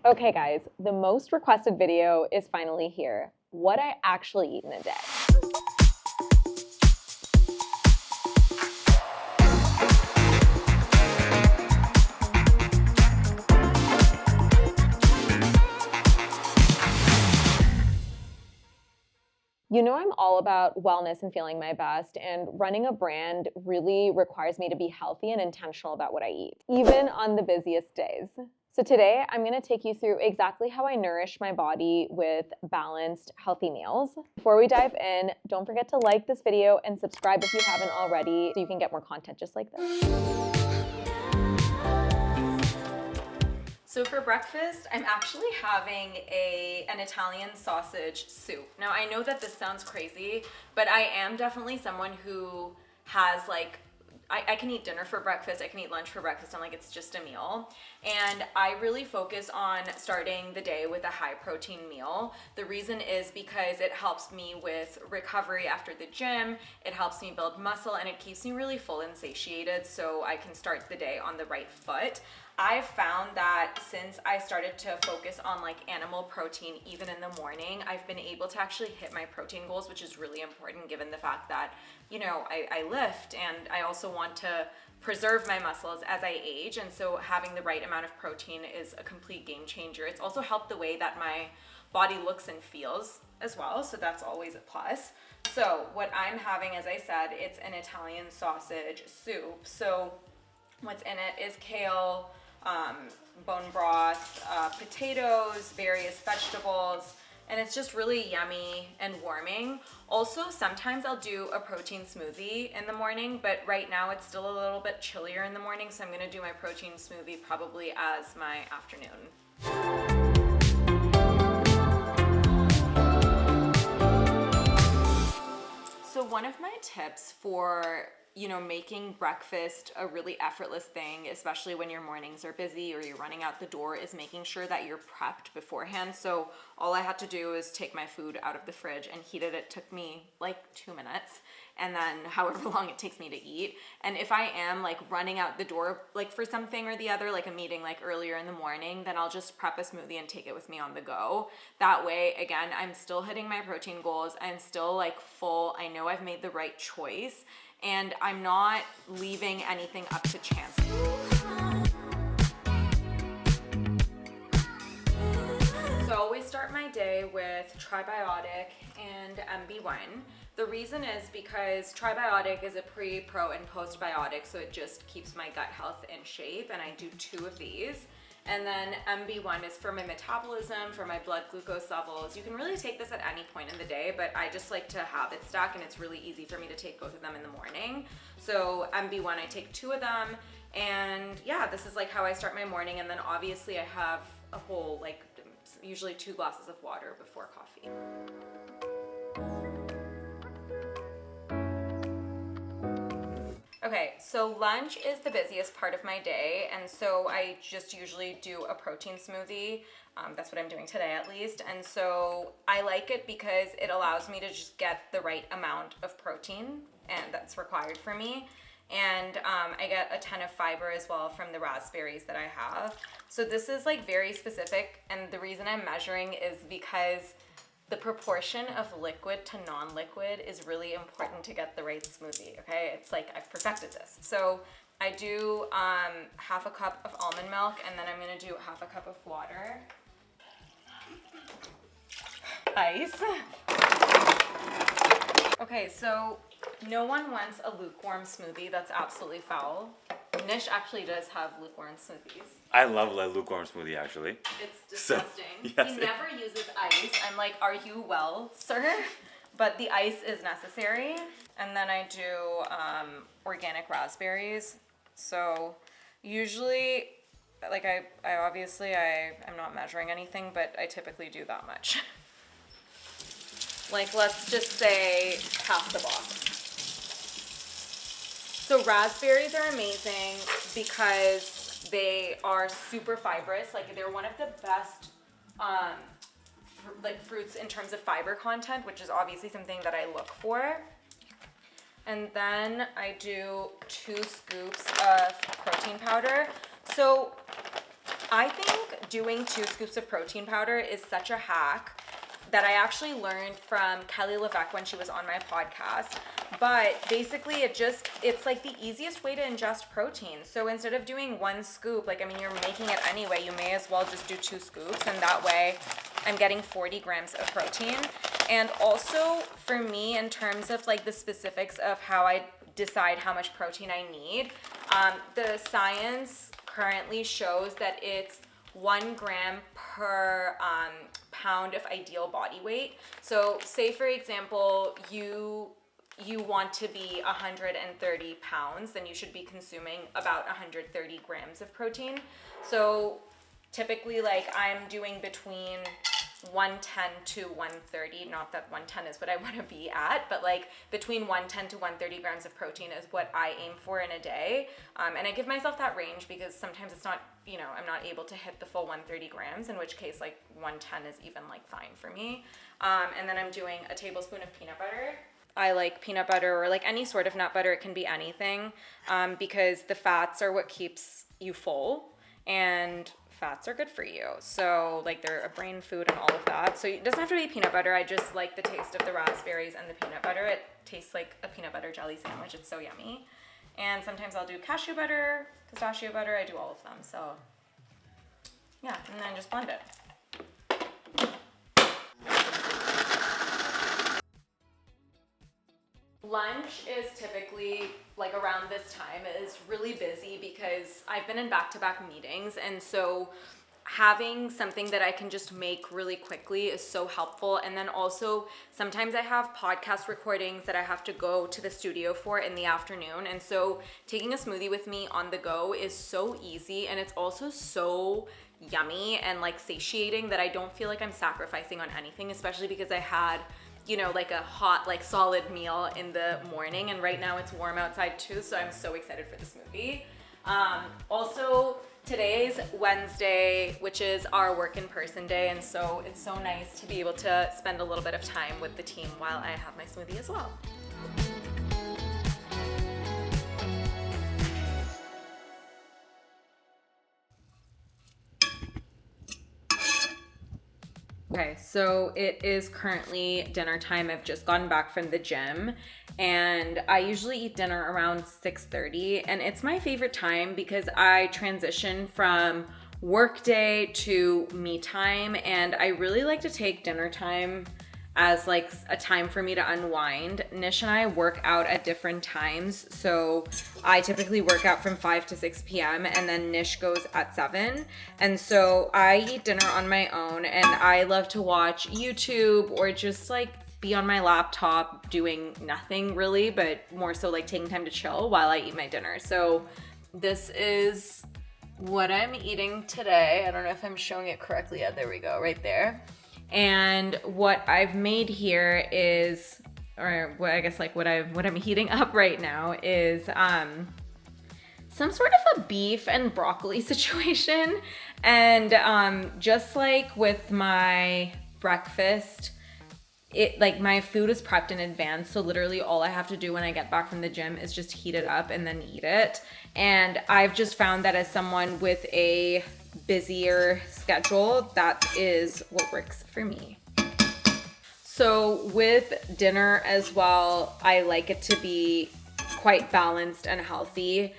Okay guys, the most requested video is finally here. What I actually eat in a day. You know, I'm all about wellness and feeling my best, and running a brand really requires me to be healthy and intentional about what I eat, even on the busiest days. So today, I'm gonna take you through exactly how I nourish my body with balanced, healthy meals. Before we dive in, don't forget to like this video and subscribe if you haven't already so you can get more content just like this. So for breakfast, I'm actually having an Italian sausage soup. Now I know that this sounds crazy, but I am definitely someone who has I can eat dinner for breakfast, I can eat lunch for breakfast, I'm like, it's just a meal. And I really focus on starting the day with a high protein meal. The reason is because it helps me with recovery after the gym, it helps me build muscle, and it keeps me really full and satiated so I can start the day on the right foot. I've found that since I started to focus on like animal protein even in the morning, I've been able to actually hit my protein goals, which is really important given the fact that, you know, I lift and I also want to preserve my muscles as I age. And so having the right amount of protein is a complete game changer. It's also helped the way that my body looks and feels as well. So that's always a plus. So what I'm having, as I said, it's an Italian sausage soup. So what's in it is kale, bone broth, potatoes, various vegetables, and it's just really yummy and warming. Also, sometimes I'll do a protein smoothie in the morning, but right now it's still a little bit chillier in the morning, so I'm gonna do my protein smoothie probably as my afternoon. So one of my tips for, you know, making breakfast a really effortless thing, especially when your mornings are busy or you're running out the door, is making sure that you're prepped beforehand. So all I had to do is take my food out of the fridge and heat it. It took me like 2 minutes, and then however long it takes me to eat. And if I am like running out the door like for something or the other, like a meeting like earlier in the morning, then I'll just prep a smoothie and take it with me on the go. That way, again, I'm still hitting my protein goals. I'm still like full. I know I've made the right choice, and I'm not leaving anything up to chance. So I always start my day with Tribiotic and MB1. The reason is because Tribiotic is a pre, pro, and postbiotic, so it just keeps my gut health in shape, and I do 2 of these. And then MB1 is for my metabolism, for my blood glucose levels. You can really take this at any point in the day, but I just like to habit stack, and it's really easy for me to take both of them in the morning. So MB1, I take 2 of them, and yeah, this is like how I start my morning. And then obviously I have a whole, like usually 2 glasses of water before coffee. Okay, so lunch is the busiest part of my day, and so I just usually do a protein smoothie. That's what I'm doing today at least. And so I like it because it allows me to just get the right amount of protein, and that's required for me. And I get a ton of fiber as well from the raspberries that I have. So this is like very specific, and the reason I'm measuring is because the proportion of liquid to non-liquid is really important to get the right smoothie, okay? It's like I've perfected this. So I do half a cup of almond milk, and then I'm gonna do half a cup of water. Ice. Okay, so no one wants a lukewarm smoothie. That's absolutely foul. Nish actually does have lukewarm smoothies. I love a lukewarm smoothie, actually. It's disgusting. Yes, He never uses ice. I'm like, are you well, sir? But the ice is necessary. And then I do organic raspberries. So usually, like I'm not measuring anything, but I typically do that much. Like, let's just say half the box. So raspberries are amazing because they are super fibrous. Like, they're one of the best fruits in terms of fiber content, which is obviously something that I look for. And then I do 2 scoops of protein powder. So I think doing 2 scoops of protein powder is such a hack that I actually learned from Kelly LeVeque when she was on my podcast. But basically it's like the easiest way to ingest protein. So instead of doing 1 scoop, like, I mean, you're making it anyway, you may as well just do 2 scoops, and that way I'm getting 40 grams of protein. And also for me, in terms of like the specifics of how I decide how much protein I need, the science currently shows that it's 1 gram per pound of ideal body weight. So say for example, you want to be 130 pounds, then you should be consuming about 130 grams of protein. So typically, like, I'm doing between 110 to 130, not that 110 is what I want to be at, but like between 110 to 130 grams of protein is what I aim for in a day. And I give myself that range because sometimes it's not, you know, I'm not able to hit the full 130 grams, in which case like 110 is even like fine for me. And then I'm doing a tablespoon of peanut butter. I like peanut butter or like any sort of nut butter. It can be anything, because the fats are what keeps you full, and fats are good for you. So like they're a brain food and all of that. So it doesn't have to be peanut butter. I just like the taste of the raspberries and the peanut butter. It tastes like a peanut butter jelly sandwich. It's so yummy. And sometimes I'll do cashew butter, pistachio butter. I do all of them. So yeah, and then just blend it. Lunch is typically, like around this time, is really busy because I've been in back-to-back meetings, and so having something that I can just make really quickly is so helpful. And then also sometimes I have podcast recordings that I have to go to the studio for in the afternoon, and so taking a smoothie with me on the go is so easy, and it's also so yummy and like satiating that I don't feel like I'm sacrificing on anything, especially because I had, you know, like a hot, like solid meal in the morning, and right now it's warm outside too, so I'm so excited for the smoothie. Also, today's Wednesday, which is our work in person day, and so it's so nice to be able to spend a little bit of time with the team while I have my smoothie as well. Okay, so it is currently dinner time. I've just gotten back from the gym, and I usually eat dinner around 6:30, and it's my favorite time because I transition from work day to me time, and I really like to take dinner time as like a time for me to unwind. Nish and I work out at different times, so I typically work out from 5 to 6 p.m. and then Nish goes at 7, and so I eat dinner on my own, and I love to watch YouTube or just like be on my laptop doing nothing really, but more so like taking time to chill while I eat my dinner. So this is what I'm eating today. I don't know if I'm showing it correctly yet. There we go, right there. And what I've made here is, or what I guess like what I'm heating up right now is some sort of a beef and broccoli situation. And just like with my breakfast, it like my food is prepped in advance, so literally all I have to do when I get back from the gym is just heat it up and then eat it. And I've just found that as someone with a busier schedule, that is what works for me. So with dinner as well, I like it to be quite balanced and healthy.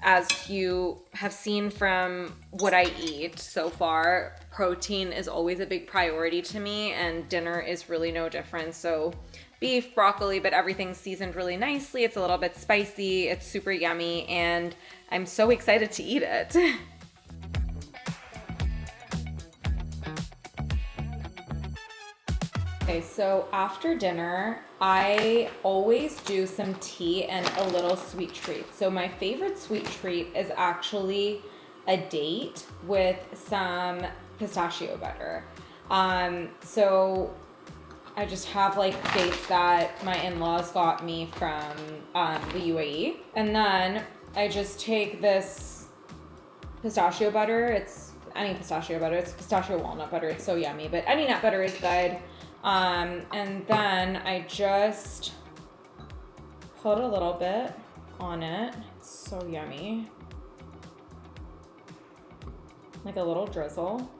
As you have seen from what I eat so far, protein is always a big priority to me, and dinner is really no different. So beef, broccoli, but everything's seasoned really nicely. It's a little bit spicy, it's super yummy, and I'm so excited to eat it. Okay, so after dinner, I always do some tea and a little sweet treat. So my favorite sweet treat is actually a date with some pistachio butter. So I just have like dates that my in-laws got me from the UAE. And then I just take this pistachio butter. It's any pistachio butter. It's pistachio walnut butter. It's so yummy, but any nut butter is good. And then I just put a little bit on it. It's so yummy. Like a little drizzle.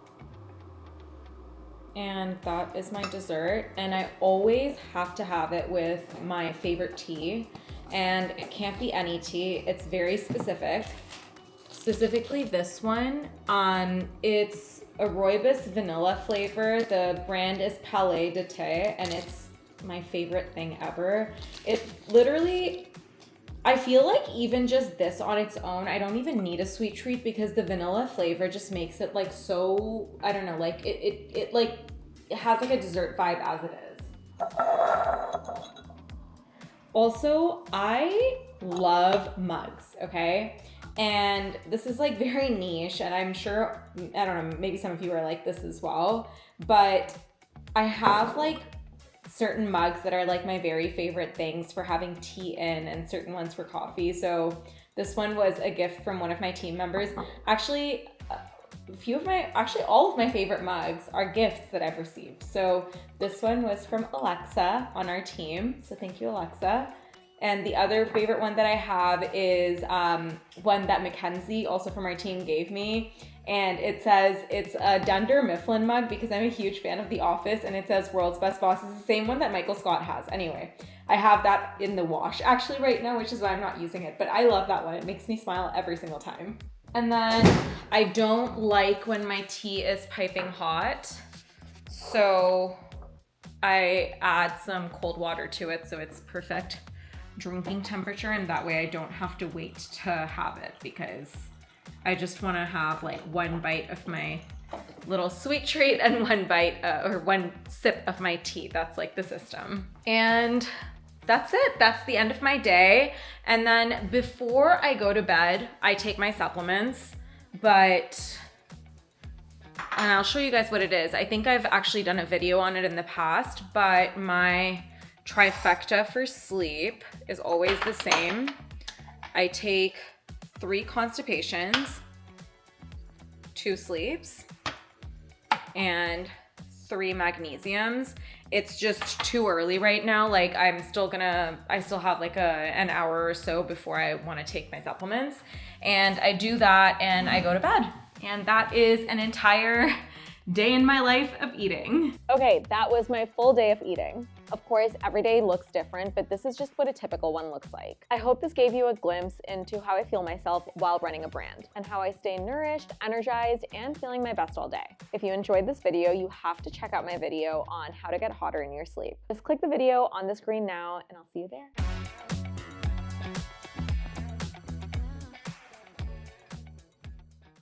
And that is my dessert. And I always have to have it with my favorite tea. And it can't be any tea, it's very specific. Specifically this one, it's a rooibos vanilla flavor. The brand is Palais de Thé, and it's my favorite thing ever. It literally, I feel like even just this on its own, I don't even need a sweet treat because the vanilla flavor just makes it like so, I don't know, like it has like a dessert vibe as it is. Also, I love mugs, okay? And this is like very niche, and I'm sure, I don't know, maybe some of you are like this as well, but I have like certain mugs that are like my very favorite things for having tea in, and certain ones for coffee. So this one was a gift from one of my team members. Actually, all of my favorite mugs are gifts that I've received. So this one was from Alexa on our team. So thank you, Alexa. And the other favorite one that I have is one that Mackenzie, also from our team, gave me. And it says, it's a Dunder Mifflin mug because I'm a huge fan of The Office, and it says World's Best Boss. It's the same one that Michael Scott has. Anyway, I have that in the wash actually right now, which is why I'm not using it. But I love that one. It makes me smile every single time. And then I don't like when my tea is piping hot. So I add some cold water to it so it's perfect drinking temperature, and that way I don't have to wait to have it, because I just want to have like one bite of my little sweet treat and one bite or one sip of my tea. That's like the system. And that's it. That's the end of my day. And then before I go to bed, I take my supplements, and I'll show you guys what it is. I think I've actually done a video on it in the past, but my trifecta for sleep is always the same. I take 3 constipations, 2 sleeps, and 3 magnesiums. It's just too early right now. Like I still have like an hour or so before I want to take my supplements. And I do that and I go to bed. And that is an entire day in my life of eating. Okay, that was my full day of eating. Of course, every day looks different, but this is just what a typical one looks like. I hope this gave you a glimpse into how I feel myself while running a brand, and how I stay nourished, energized, and feeling my best all day. If you enjoyed this video, you have to check out my video on how to get hotter in your sleep. Just click the video on the screen now, and I'll see you there.